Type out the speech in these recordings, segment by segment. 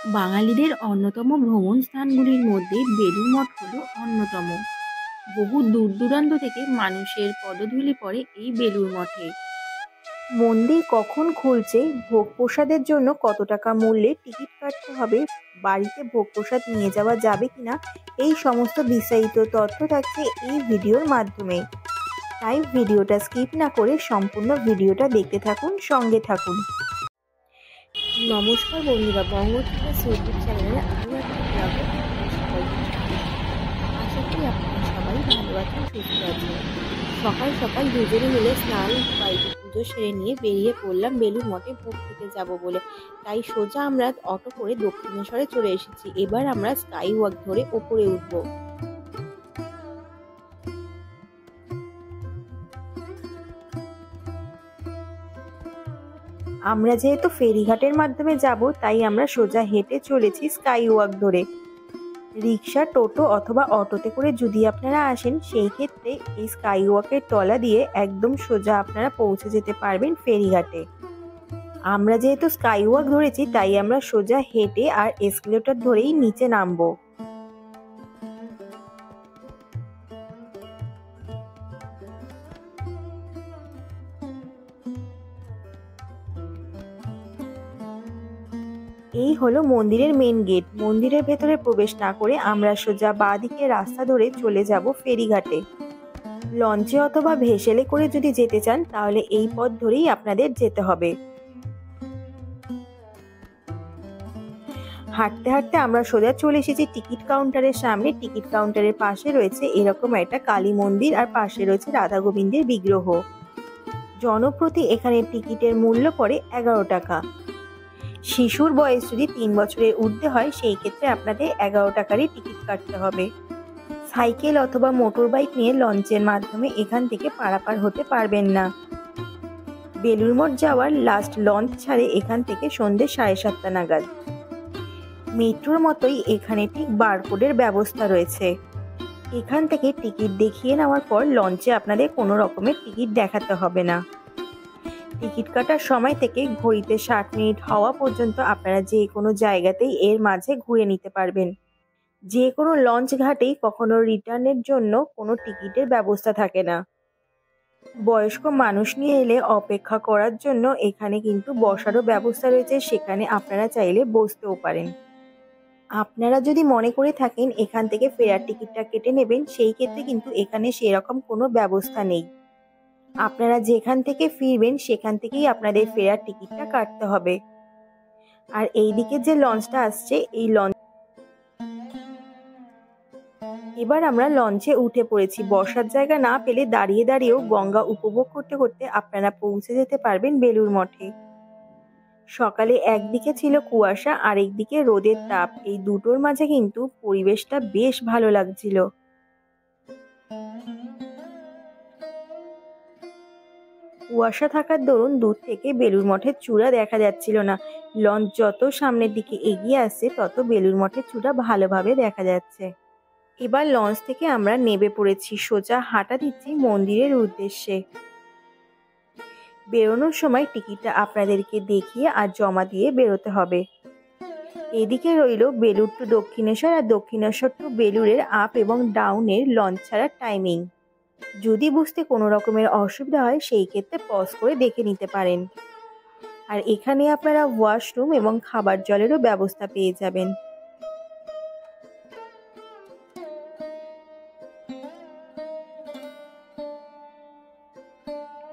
বাঙালিদের অন্যতম ভ্রমণ স্থানগুলির মধ্যে বেলুড় মঠ হল অন্যতম। বহু দূর দূরান্ত থেকে মানুষের পদধূলি পড়ে এই বেলুড় মঠে। মন্দির কখন খুলছে, ভোগ প্রসাদের জন্য কত টাকা মূল্যের টিকিট কাটতে হবে, বাড়িতে ভোগ প্রসাদ নিয়ে যাওয়া যাবে কিনা, এই সমস্ত বিস্তারিত তথ্য থাকছে এই ভিডিওর মাধ্যমে। তাই ভিডিওটা স্কিপ না করে সম্পূর্ণ ভিডিওটা দেখতে থাকুন, সঙ্গে থাকুন। নমস্কার বন্ধুরা, বঙ্গ ট্রাভেলস ইউটিউব চ্যানেলে আরও একটা ব্লগে আপনাদের সবাইকে স্বাগত। আশা করি আপনারা সবাই ভালো আছেন, সুস্থ আছেন। সকাল সকাল দুজনে মিলে স্নান বাড়িতে পুজো সেরে নিয়ে বেরিয়ে পড়লাম বেলুড় মঠে ভোগ খেতে যাবো বলে। তাই সোজা আমরা অটো করে দক্ষিণেশ্বরে চলে এসেছি। এবার আমরা স্কাই ওয়াক ধরে ওপরে উঠবো। আমরা যেহেতু ফেরিঘাটের মাধ্যমে যাব, তাই আমরা সোজা হেঁটে চলেছি স্কাই ওয়াক ধরে। রিক্সা, টোটো অথবা অটোতে করে যদি আপনারা আসেন, সেই ক্ষেত্রে এই স্কাই ওয়াকের তলা দিয়ে একদম সোজা আপনারা পৌঁছে যেতে পারবেন ফেরিঘাটে। আমরা যেহেতু স্কাই ওয়াক ধরেছি, তাই আমরা সোজা হেঁটে আর এসকেলেটর ধরেই নিচে নামবো। এই হলো মন্দিরের মেন গেট। মন্দিরের ভেতরে প্রবেশ না করে আমরা সোজা বাঁ দিকে রাস্তা ধরে চলে যাব ফেরিঘাটে। লঞ্চে অথবা ভেসেলে করে যদি যেতে চান, তাহলে এই পথ ধরেই আপনাদের যেতে হবে। হাঁটতে হাঁটতে আমরা সোজা চলে এসেছি টিকিট কাউন্টারের সামনে। টিকিট কাউন্টারের পাশে রয়েছে এরকম একটা কালী মন্দির, আর পাশে রয়েছে রাধা গোবিন্দের বিগ্রহ। জনপ্রতি এখানে টিকিটের মূল্য পড়ে 11 টাকা। শিশুর বয়স যদি 3 বছরের ঊর্ধ্বে হয়, সেই ক্ষেত্রে আপনাদের 11 টাকারই টিকিট কাটতে হবে। সাইকেল অথবা মোটর বাইক নিয়ে লঞ্চের মাধ্যমে এখান থেকে পারাপার হতে পারবেন না। বেলুড় মঠ যাওয়ার লাস্ট লঞ্চ ছাড়ে এখান থেকে সন্ধ্যে 7:30 নাগাদ। মেট্রোর মতোই এখানে ঠিক বারকোডের ব্যবস্থা রয়েছে। এখান থেকে টিকিট দেখিয়ে নেওয়ার পর লঞ্চে আপনাদের কোনো রকমের টিকিট দেখাতে হবে না। টিকিট কাটার সময় থেকে ঘড়িতে 60 মিনিট হওয়া পর্যন্ত আপনারা যে কোনো জায়গাতেই এর মাঝে ঘুরে নিতে পারবেন। যে কোনো লঞ্চ ঘাটেই কখনো রিটার্নের জন্য কোনো টিকিটের ব্যবস্থা থাকে না। বয়স্ক মানুষ নিয়ে এলে অপেক্ষা করার জন্য এখানে কিন্তু বসারও ব্যবস্থা রয়েছে, সেখানে আপনারা চাইলে বসতেও পারেন। আপনারা যদি মনে করে থাকেন এখান থেকে ফেরার টিকিটটা কেটে নেবেন, সেই ক্ষেত্রে কিন্তু এখানে সেরকম কোনো ব্যবস্থা নেই। আপনারা যেখান থেকে ফিরবেন সেখান থেকেই আপনাদের ফেরার টিকিটটা কাটতে হবে। আর এইদিকে যে লঞ্চটা আসছে, এই লঞ্চ এবার আমরা লঞ্চে উঠে পড়েছি। বসার জায়গা না পেলে দাঁড়িয়ে দাঁড়িয়েও গঙ্গা উপভোগ করতে করতে আপনারা পৌঁছে যেতে পারবেন বেলুড় মঠে। সকালে একদিকে ছিল কুয়াশা, আর একদিকে রোদের তাপ। এই দুটোর মাঝে কিন্তু পরিবেশটা বেশ ভালো লাগছিল। কুয়াশা থাকার দরুন দূর থেকে বেলুড় মঠের চূড়া দেখা যাচ্ছিল না। লঞ্চ যত সামনের দিকে এগিয়ে আসছে, তত বেলুড় মঠের চূড়া ভালোভাবে দেখা যাচ্ছে। এবার লঞ্চ থেকে আমরা নেমে পড়েছি, সোজা হাঁটা দিচ্ছি মন্দিরের উদ্দেশ্যে। বেরোনোর সময় টিকিটটা আপনাদেরকে দেখিয়ে আর জমা দিয়ে বেরোতে হবে। এদিকে রইল বেলুড় টু দক্ষিণেশ্বর আর দক্ষিণেশ্বর টু বেলুড়ের আপ এবং ডাউনের লঞ্চ ছাড়ার টাইমিং। যদি বুঝতে কোনো রকমের অসুবিধা হয়, সেই ক্ষেত্রে পজ করে দেখে নিতে পারেন। আর এখানে আপনারা ওয়াশরুম এবং খাবার জলেরও ব্যবস্থা পেয়ে যাবেন।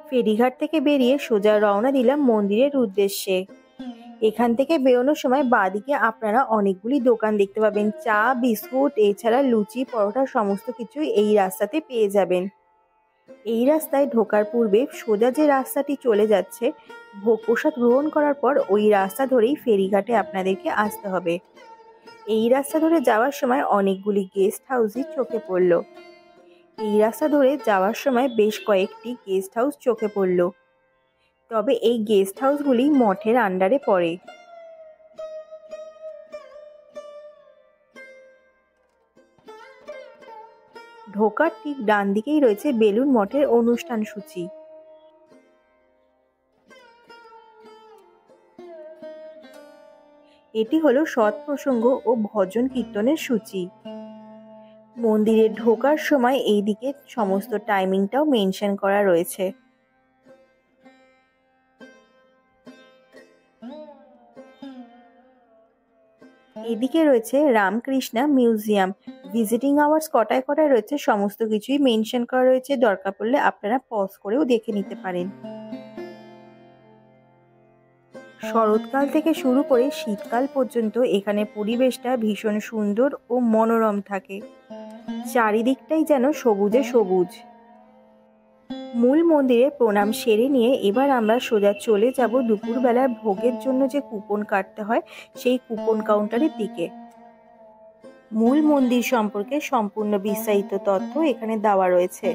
ফেরিঘাট থেকে বেরিয়ে সোজা রওনা দিলাম মন্দিরের উদ্দেশ্যে। এখান থেকে বেরোনোর সময় বাঁদিকে আপনারা অনেকগুলি দোকান দেখতে পাবেন। চা, বিস্কুট, এছাড়া লুচি, পরোটা সমস্ত কিছু এই রাস্তাতে পেয়ে যাবেন। এই রাস্তায় ঢোকার পূর্বে সোজা যে রাস্তাটি চলে যাচ্ছে, ভোগ প্রসাদ গ্রহণ করার পর ওই রাস্তা ধরেই ফেরিঘাটে আপনাদেরকে আসতে হবে। এই রাস্তা ধরে যাওয়ার সময় অনেকগুলি গেস্ট হাউসই চোখে পড়ল। এই রাস্তা ধরে যাওয়ার সময় বেশ কয়েকটি গেস্ট হাউস চোখে পড়ল, তবে এই গেস্ট হাউসগুলি মঠের আন্ডারে পড়ে। ঢোকার ঠিক ডান দিকেই রয়েছে বেলুড় মঠের অনুষ্ঠান সূচি। এটি হলো সৎপ্রসঙ্গ ও ভজন কীর্তনের সূচি। মন্দিরে ঢোকার সময় এইদিকে সমস্ত টাইমিংটাও মেনশন করা রয়েছে। এদিকে রয়েছে রামকৃষ্ণা মিউজিয়াম। ভিজিটিং আওয়ার্স কটায় কটায় রয়েছে সমস্ত কিছুই মেনশন করা রয়েছে, দরকার পড়লে আপনারা পজ করেও দেখে নিতে পারেন। শরৎকাল থেকে শুরু করে শীতকাল পর্যন্ত এখানে পরিবেশটা ভীষণ সুন্দর ও মনোরম থাকে। চারিদিকটাই যেন সবুজে সবুজ। মূল মন্দিরে প্রণাম সেরে নিয়ে এবার আমরা সোজা চলে যাব দুপুরবেলার ভোগের জন্য যে কুপন কাটতে হয় সেই কুপন কাউন্টারের দিকে। মূল মন্দির সম্পর্কে সম্পূর্ণ বিস্তারিত তথ্য এখানে দেওয়া রয়েছে।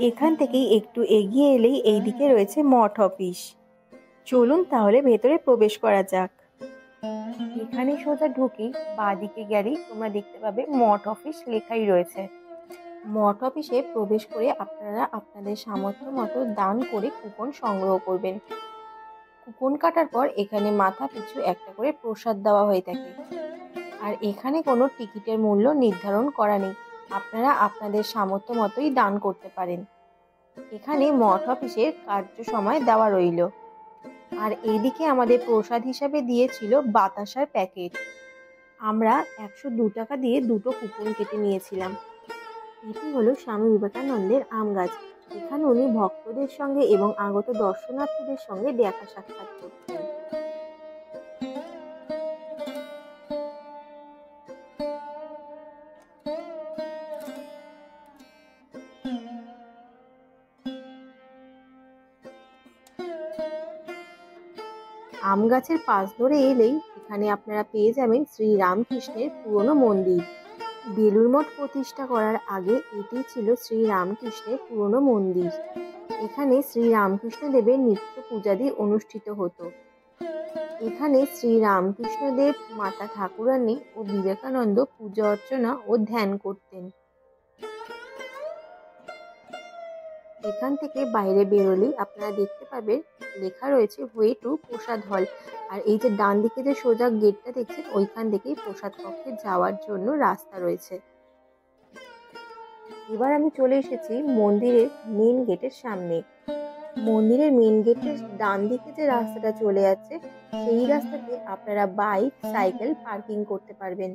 এখান থেকেই একটু এগিয়ে এলেই এইদিকে রয়েছে মঠ অফিস। চলুন তাহলে ভেতরে প্রবেশ করা যাক। এখানে সোজা ঢুকি বাঁদিকে গেলেই তোমরা দেখতে পাবে মঠ অফিস লেখাই রয়েছে। মঠ অফিসে প্রবেশ করে আপনারা আপনাদের সামর্থ্য মতো দান করে কুপন সংগ্রহ করবেন। কুপন কাটার পর এখানে মাথা পিছু একটা করে প্রসাদ দেওয়া হয়ে থাকে। আর এখানে কোনো টিকিটের মূল্য নির্ধারণ করা নেই, আপনারা আপনাদের সামর্থ্য মতোই দান করতে পারেন। এখানে মঠ অফিসের কার্য সময় দেওয়া রইল। আর এইদিকে আমাদের প্রসাদ হিসাবে দিয়েছিল বাতাসার প্যাকেট। আমরা 102 টাকা দিয়ে দুটো কুপন কেটে নিয়েছিলাম। এটি হলো স্বামী বিবেকানন্দের আম গাছ। এখানে উনি ভক্তদের সঙ্গে এবং আগত দর্শনার্থীদের সঙ্গে দেখা সাক্ষাৎ করতেন। আম গাছের পাশ ধরে এলেই এখানে আপনারা পেয়ে যাবেন শ্রী রামকৃষ্ণের পুরনো মন্দির। বেলুড় মঠ প্রতিষ্ঠা করার আগে এটি ছিল শ্রী রামকৃষ্ণের পুরনো মন্দির। এখানে শ্রী রামকৃষ্ণদেবের নিত্য পূজাদি অনুষ্ঠিত হতো। এখানে শ্রী রামকৃষ্ণদেব, মাতা ঠাকুরানী ও বিবেকানন্দ পূজা অর্চনা ও ধ্যান করতেন। এখান থেকে বাইরে বেরোলেই আপনারা দেখতে পাবেন লেখা রয়েছে ওয়ে টু প্রসাদ হল। আর এই যে ডান দিকে যে সোজা গেটটা দেখছেন ওইখান থেকেই প্রসাদ কক্ষে যাওয়ার জন্য রাস্তা রয়েছে। এবার আমি চলে এসেছি মন্দিরের মেন গেটের সামনে। মন্দিরের মেন গেটের ডান দিকে যে রাস্তাটা চলে যাচ্ছে সেই রাস্তাতে আপনারা বাইক, সাইকেল পার্কিং করতে পারবেন।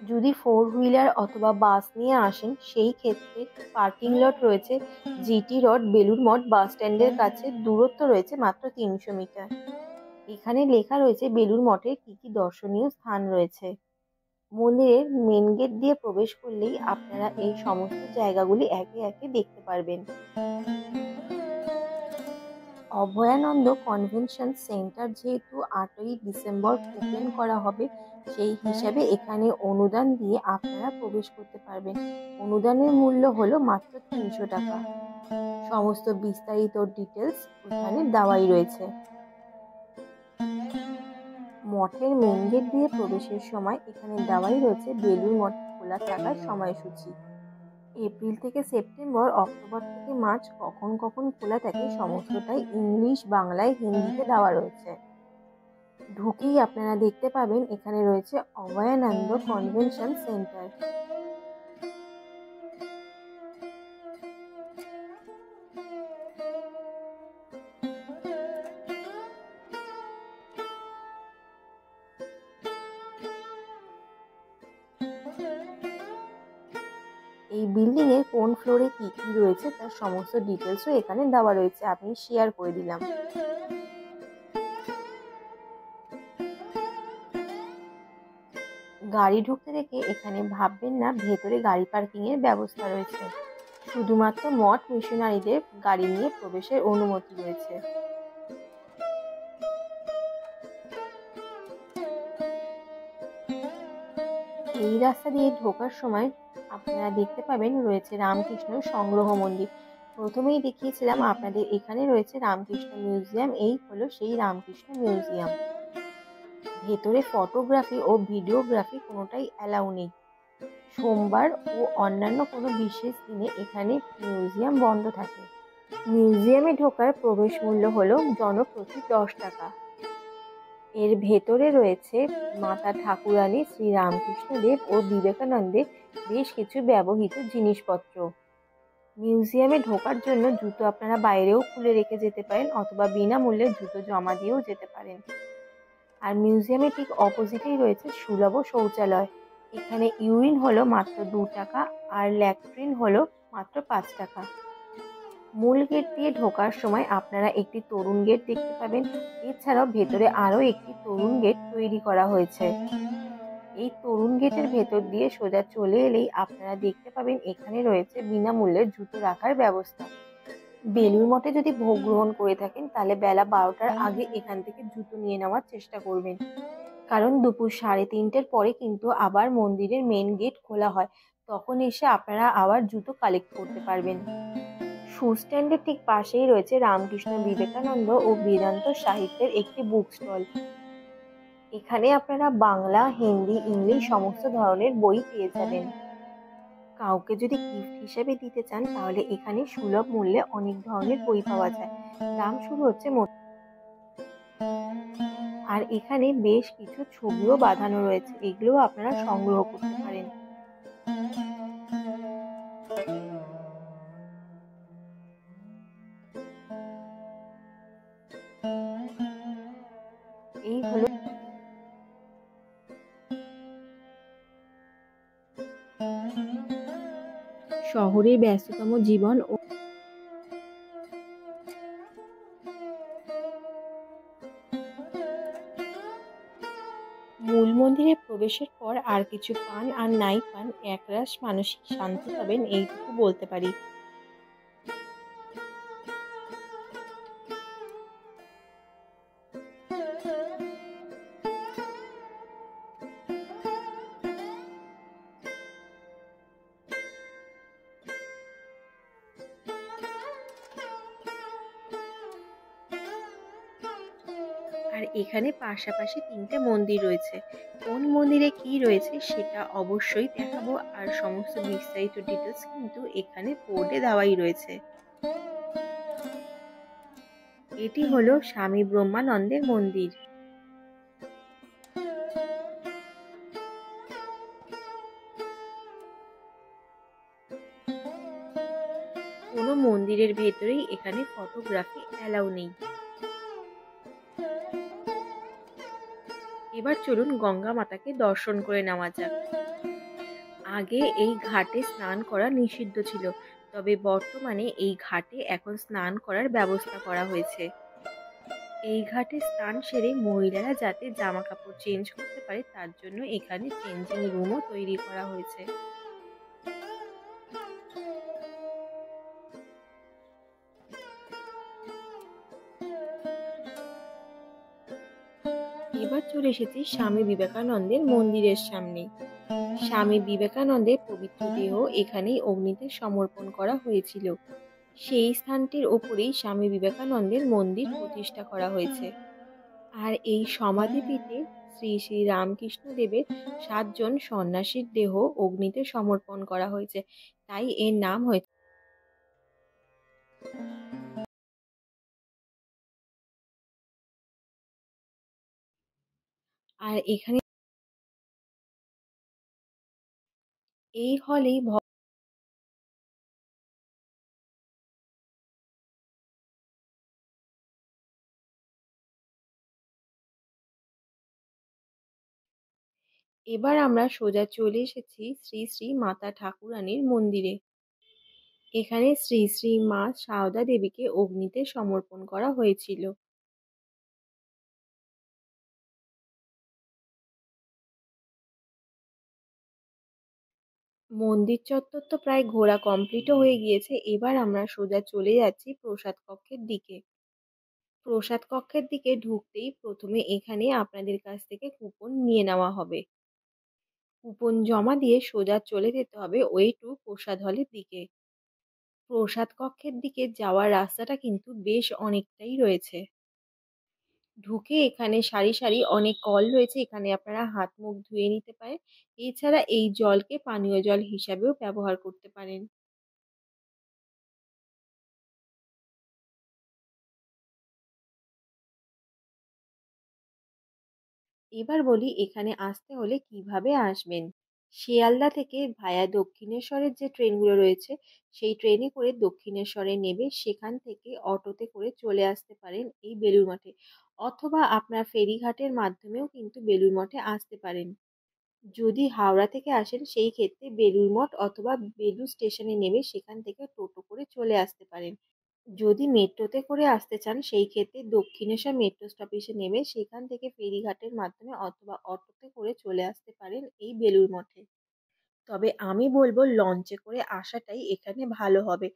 যদি 4 হুইলার অথবা বাস নিয়ে আসেন সেই ক্ষেত্রে পার্কিং লট রয়েছে জিটি রোড বেলুড় মঠ বাস স্ট্যান্ডের কাছে। দূরত্ব রয়েছে মাত্র 300 মিটার। এখানে লেখা রয়েছে বেলুড় মঠের কি কি দর্শনীয় স্থান রয়েছে। মন্দিরের মেন গেট দিয়ে প্রবেশ করলেই আপনারা এই সমস্ত জায়গাগুলি একে একে দেখতে পারবেন। অভয়ানন্দ কনভেনশন সেন্টার যেহেতু 8ই ডিসেম্বর ওপেন করা হবে, সেই হিসাবে এখানে অনুদান দিয়ে আপনারা প্রবেশ করতে পারবেন। অনুদানের মূল্য হলো মাত্র 300 টাকা। সমস্ত বিস্তারিত ডিটেলস এখানে দেওয়াই রয়েছে। মঠের মেন গেট দিয়ে প্রবেশের সময় এখানে দেওয়াই রয়েছে বেলুড় মঠ খোলা থাকার সময়সূচি। এপ্রিল থেকে সেপ্টেম্বর, অক্টোবর থেকে মার্চ কখন কখন খোলা থাকে সমস্তটাই ইংলিশ, বাংলায়, হিন্দিতে দেওয়া রয়েছে। ঢুকেই আপনারা দেখতে পাবেন এখানে রয়েছে অভয়ানন্দ কনভেনশন সেন্টার। এই বিল্ডিং এর কোন ফ্লোরে কি কি রয়েছে তার সমস্ত ডিটেলসও এখানে দেওয়া রয়েছে, আমি শেয়ার করে দিলাম। গাড়ি ঢুকতে দেখে এখানে ভাববেন না ভেতরে গাড়ি পার্কিং এর ব্যবস্থা রয়েছে। শুধুমাত্র মঠ মিশনারিদের গাড়ি নিয়ে প্রবেশের অনুমতি রয়েছে। এই রাস্তা দিয়ে ঢোকার সময় আপনারা দেখতে পাবেন রয়েছে রামকৃষ্ণ সংগ্রহ মন্দির। প্রথমেই দেখিয়েছিলাম আপনাদের এখানে রয়েছে রামকৃষ্ণ মিউজিয়াম। এই হলো সেই রামকৃষ্ণ মিউজিয়াম। ভেতরে ফটোগ্রাফি ও ভিডিওগ্রাফি কোনোটাই অ্যালাউ নেই। সোমবার ও অন্যান্য কোনো বিশেষ দিনে এখানে মিউজিয়াম বন্ধ থাকে। মিউজিয়ামে ঢোকার প্রবেশ মূল্য হলো জনপ্রতি 10 টাকা। এর ভেতরে রয়েছে মাতা ঠাকুরানী, শ্রী রামকৃষ্ণদেব ও বিবেকানন্দের বেশ কিছু ব্যবহৃত জিনিসপত্র। মিউজিয়ামে ঢোকার জন্য জুতো আপনারা বাইরেও খুলে রেখে যেতে পারেন অথবা বিনামূল্যে জুতো জমা দিয়েও যেতে পারেন। আর মিউজিয়ামের ঠিক অপোজিটেই রয়েছে সুলভ শৌচালয়। এখানে ইউরিন হলো মাত্র 2 টাকা আর ল্যাট্রিন হলো মাত্র 5 টাকা। মূল গেট দিয়ে ঢোকার সময় আপনারা একটি তরুণ গেট দেখতে পাবেন। এছাড়াও ভেতরে আরও একটি তরুণ গেট তৈরি করা হয়েছে। এই তরুণ গেটের ভেতর দিয়ে সোজা চলে এলেই আপনারা দেখতে পাবেন এখানে রয়েছে বিনামূল্যে জুতো রাখার ব্যবস্থা। বেলুর মঠে যদি ভোগ গ্রহণ করে থাকেন তাহলে বেলা 12টার আগে এখান থেকে জুতো নিয়ে নেওয়ার চেষ্টা করবেন, কারণ দুপুর 3:30টার পরে কিন্তু আবার মন্দিরের মেন গেট খোলা হয়। তখন এসে আপনারা আবার জুতো কালেক্ট করতে পারবেন। শু স্ট্যান্ডের ঠিক পাশেই রয়েছে রামকৃষ্ণ, বিবেকানন্দ ও বেদান্ত সাহিত্যের একটি বুক স্টল। এখানে আপনারা বাংলা, হিন্দি, ইংলিশ সমস্ত ধরনের বই পেয়ে যাবেন। কাউকে যদি গিফট হিসেবে দিতে চান তাহলে এখানে সুলভ মূল্যে অনেক ধরনের বই পাওয়া যায়। দাম শুরু হচ্ছে আর এখানে বেশ কিছু ছবিও বাঁধানো রয়েছে, এগুলো আপনারা সংগ্রহ করতে পারেন। এই হলো শহরের ব্যস্ততম জীবন ও মূল মন্দিরে প্রবেশের পর আর কিছু পান আর নাই পান, একরাশ মানসিক শান্তি পাবেন এইটুকু বলতে পারি। আর এখানে পাশাপাশি 3টে মন্দির রয়েছে। কোন মন্দিরে কি রয়েছে সেটা অবশ্যই দেখাবো, আর সমস্ত বিস্তারিত ডিটেলস কিন্তু এখানে বোর্ডে দেওয়াই রয়েছে। এটি হলো স্বামী ব্রহ্মানন্দের মন্দির। কোনো মন্দিরের ভেতরেই এখানে ফটোগ্রাফি অ্যালাউ নেই। এবার চলুন গঙ্গা মাতাকে দর্শন করে নেওয়া যাক। আগে এই ঘাটে স্নান করা নিষিদ্ধ ছিল, তবে বর্তমানে এই ঘাটে এখন স্নান করার ব্যবস্থা করা হয়েছে। এই ঘাটে স্নান সেরে মহিলারা যাতে জামা কাপড় চেঞ্জ করতে পারে তার জন্য এখানে চেঞ্জিং রুমও তৈরি করা হয়েছে। এবার চলে এসেছি স্বামী বিবেকানন্দের মন্দিরের সামনে। স্বামী বিবেকানন্দের পবিত্র দেহ এখানেই অগ্নিতে সমর্পণ করা হয়েছিল। সেই স্থানটির ওপরেই স্বামী বিবেকানন্দের মন্দির প্রতিষ্ঠা করা হয়েছে। আর এই সমাধিপীঠে শ্রী শ্রী রামকৃষ্ণ দেবের 7 জন সন্ন্যাসীর দেহ অগ্নিতে সমর্পণ করা হয়েছে, তাই এর নাম হয়েছে। আর এখানে এই হলেই এবার আমরা সোজা চলে এসেছি শ্রী শ্রী মাতা ঠাকুরানীর মন্দিরে। এখানে শ্রী শ্রী মা সারদা দেবীকে অগ্নিতে সমর্পণ করা হয়েছিল। মন্দির চত্বর তো প্রায় ঘোরা কমপ্লিটও হয়ে গিয়েছে। এবার আমরা সোজা চলে যাচ্ছি প্রসাদ কক্ষের দিকে। প্রসাদ কক্ষের দিকে ঢুকতেই প্রথমে এখানে আপনাদের কাছ থেকে কুপন নিয়ে নেওয়া হবে। কুপন জমা দিয়ে সোজা চলে যেতে হবে ওয়ে টু প্রসাদ হলের দিকে। প্রসাদ কক্ষের দিকে যাওয়ার রাস্তাটা কিন্তু বেশ অনেকটাই রয়েছে। ঢুকে এখানে সারি সারি অনেক কল রয়েছে, এখানে আপনারা হাত মুখ ধুয়ে নিতে পারেন। এছাড়া এই জলকে পানীয় জল হিসাবেও ব্যবহার করতে পারেন। এবার বলি এখানে আসতে হলে কিভাবে আসবেন। শিয়ালদা থেকে ভায়া দক্ষিণেশ্বরের যে ট্রেনগুলো রয়েছে, সেই ট্রেনে করে দক্ষিণেশ্বরে নেবে, সেখান থেকে অটোতে করে চলে আসতে পারেন এই বেলুড় মঠে। অথবা আপনার ফেরিঘাটের মাধ্যমেও কিন্তু বেলুড় মঠে আসতে পারেন। যদি হাওড়া থেকে আসেন সেই ক্ষেত্রে বেলুড় মঠ অথবা বেলুড় স্টেশনে নেমে সেখান থেকে টোটো করে চলে আসতে পারেন। যদি মেট্রোতে করে আসতে চান সেই ক্ষেত্রে দক্ষিণেশ্বর মেট্রো স্টপেজে নেমে সেখান থেকে ফেরিঘাটের মাধ্যমে অথবা অটোতে করে চলে আসতে পারেন এই বেলুড় মঠে। তবে আমি বলবো লঞ্চে করে আসাটাই এখানে ভালো হবে।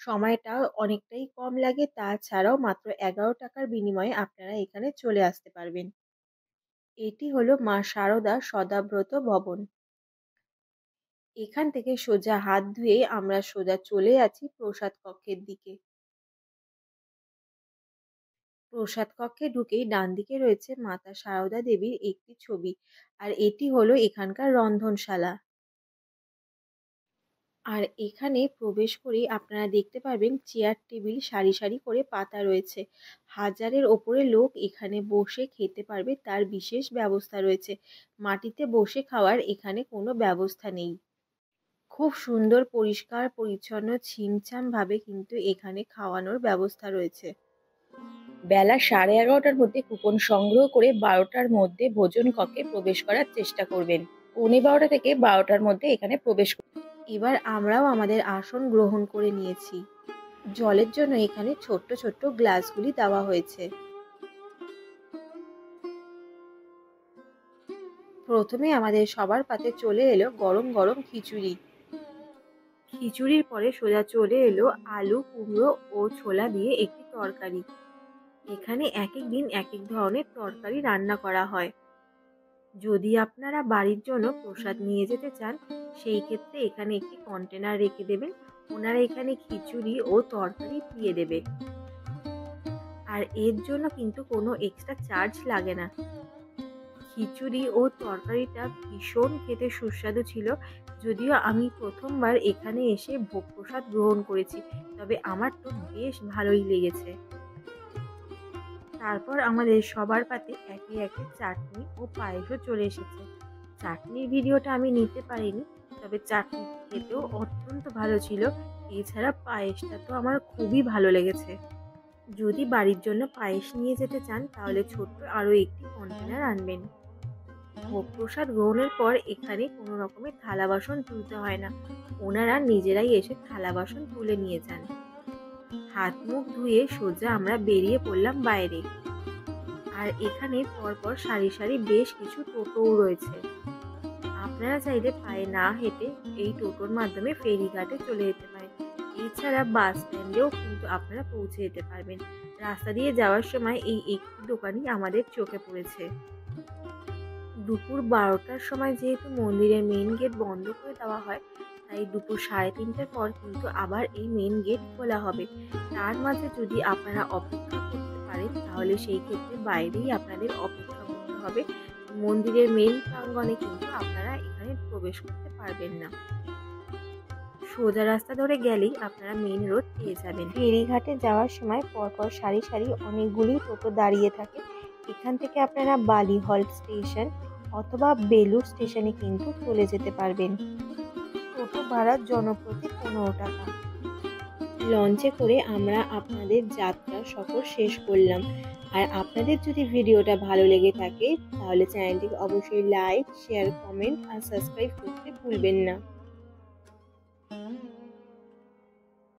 সময়টাও অনেকটাই কম লাগে, তাছাড়াও মাত্র 11 টাকার বিনিময়ে আপনারা এখানে চলে আসতে পারবেন। এটি হলো মা শারদা সদাব্রত ভবন। এখান থেকে সোজা হাত ধুয়ে আমরা সোজা চলে যাচ্ছি প্রসাদ কক্ষের দিকে। প্রসাদ কক্ষে ঢুকেই ডান দিকে রয়েছে মাতা সারদা দেবীর একটি ছবি, আর এটি হলো এখানকার রন্ধনশালা। আর এখানে প্রবেশ করেই আপনারা দেখতে পারবেন চেয়ার টেবিল সারি সারি করে পাতা রয়েছে। হাজারের ওপরে লোক এখানে বসে খেতে পারবে, তার বিশেষ ব্যবস্থা রয়েছে। মাটিতে বসে খাওয়ার এখানে কোনো ব্যবস্থা নেই। খুব সুন্দর পরিষ্কার পরিচ্ছন্ন ছিমছাম ভাবে কিন্তু এখানে খাওয়ানোর ব্যবস্থা রয়েছে। বেলা 11:30টার মধ্যে কুপন সংগ্রহ করে 12টার মধ্যে ভোজন কক্ষে প্রবেশ করার চেষ্টা করবেন। 12:15 থেকে 12টার মধ্যে এখানে প্রবেশ করবেন। এবার আমরাও আমাদের আসন গ্রহণ করে নিয়েছি। জলের জন্য এখানে ছোট্ট ছোট্ট গ্লাসগুলি দেওয়া হয়েছে। প্রথমে আমাদের সবার পাতে চলে এলো গরম গরম খিচুড়ি। খিচুড়ির পরে সোজা চলে এলো আলু কুমড়ো ও ছোলা দিয়ে একটি তরকারি। এখানে এক এক দিন এক এক ধরনের তরকারি রান্না করা হয়। যদি আপনারা বাড়ির জন্য প্রসাদ নিয়ে যেতে চান সেই ক্ষেত্রে এখানে একটি কন্টেনার রেখে দেবেন, ওনারা এখানে খিচুড়ি ও তরকারি দিয়ে দেবে। আর এর জন্য কিন্তু কোনো এক্সট্রা চার্জ লাগে না। খিচুড়ি ও তরকারিটা ভীষণ খেতে সুস্বাদু ছিল। যদিও আমি প্রথমবার এখানে এসে ভোগ প্রসাদ গ্রহণ করেছি, তবে আমার তো বেশ ভালোই লেগেছে। তারপর আমাদের সবার পাতে একে একে চাটনি ও পায়েসও চলে এসেছে। চাটনির ভিডিওটা আমি নিতে পারিনি, তবে চাটনি খেতেও অত্যন্ত ভালো ছিল। এছাড়া পায়েসটা তো আমার খুবই ভালো লেগেছে। যদি বাড়ির জন্য পায়েস নিয়ে যেতে চান তাহলে ছোট্ট আরও একটি কন্টেনার আনবেন। ভোগ প্রসাদ গ্রহণের পর এখানে কোনো রকমের থালা বাসন তুলতে হয় না, ওনারা নিজেরাই এসে থালা বাসন তুলে নিয়ে যান। হাত মুখ ধুয়ে সোজা আমরা বেরিয়ে পড়লাম বাইরে। আর এখানে পরপর সারি সারি বেশ কিছু টোটোও রয়েছে। আপনারা চাইলে পায়ে না হেঁটে এই টোটোর মাধ্যমে ফেরিঘাটে চলে যেতে পারেন। এছাড়া বাস স্ট্যান্ডেও কিন্তু আপনারা পৌঁছে যেতে পারবেন। রাস্তা দিয়ে যাওয়ার সময় এই একটি দোকানই আমাদের চোখে পড়েছে। দুপুর 12টার সময় যেহেতু মন্দিরের মেন গেট বন্ধ করে দেওয়া হয়, তাই দুপুর 3:30টার পর কিন্তু আবার এই মেন গেট খোলা হবে। তার মাঝে যদি আপনারা অপেক্ষা করতে পারেন তাহলে সেই ক্ষেত্রে বাইরেই আপনাদের অপেক্ষা করতে হবে। মন্দিরের মেন প্রাঙ্গণে কিন্তু আপনারা এখানে প্রবেশ করতে পারবেন না। সোজা রাস্তা ধরে গেলেই আপনারা মেন রোড পেয়ে যাবেন। ফেরিঘাটে যাওয়ার সময় পরপর সারি সারি অনেকগুলি টোটো দাঁড়িয়ে থাকে। এখান থেকে আপনারা বালিহল স্টেশন অথবা বেলুড় স্টেশনে কিন্তু চলে যেতে পারবেন। টোটো ভাড়া জনপ্রতি 15 টাকা। লঞ্চে করে আমরা আপনাদের যাত্রা সফর শেষ করলাম। আর আপনাদের যদি ভিডিওটা ভালো লেগে থাকে তাহলে চ্যানেলটিকে অবশ্যই লাইক, শেয়ার, কমেন্ট আর সাবস্ক্রাইব করতে ভুলবেন না।